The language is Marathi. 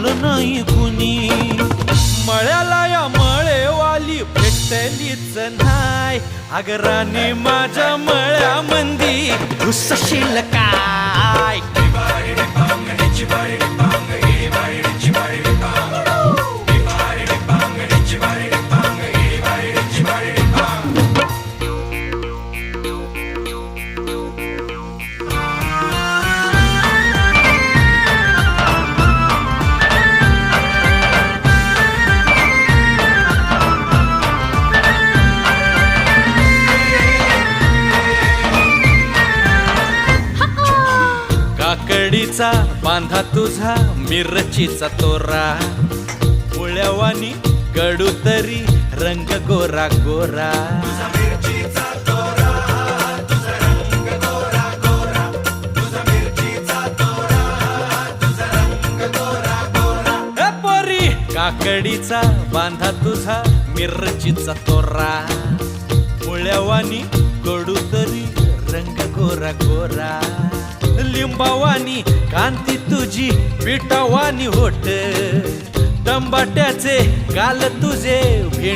पाहिलं नाही कुणी. मळ्याला या मळेवाली भेटलीच नाय. अगं राणी माझ्या मळ्यामंदी घुसशील काय. काकडीचा बांधा तुझा मिरचीचा तोरा. पोळ्यावानी कडू तरी रंग गोरा गोरा. पोरी काकडीचा बांधा तुझा मिरचीचा तोरा. पोळ्यावानी कडू तरी रंग गोरा गोरा. लिंबावानी कांती तुझी पिठावानी होट. टंबाट्याचे गाल तुझे भेंड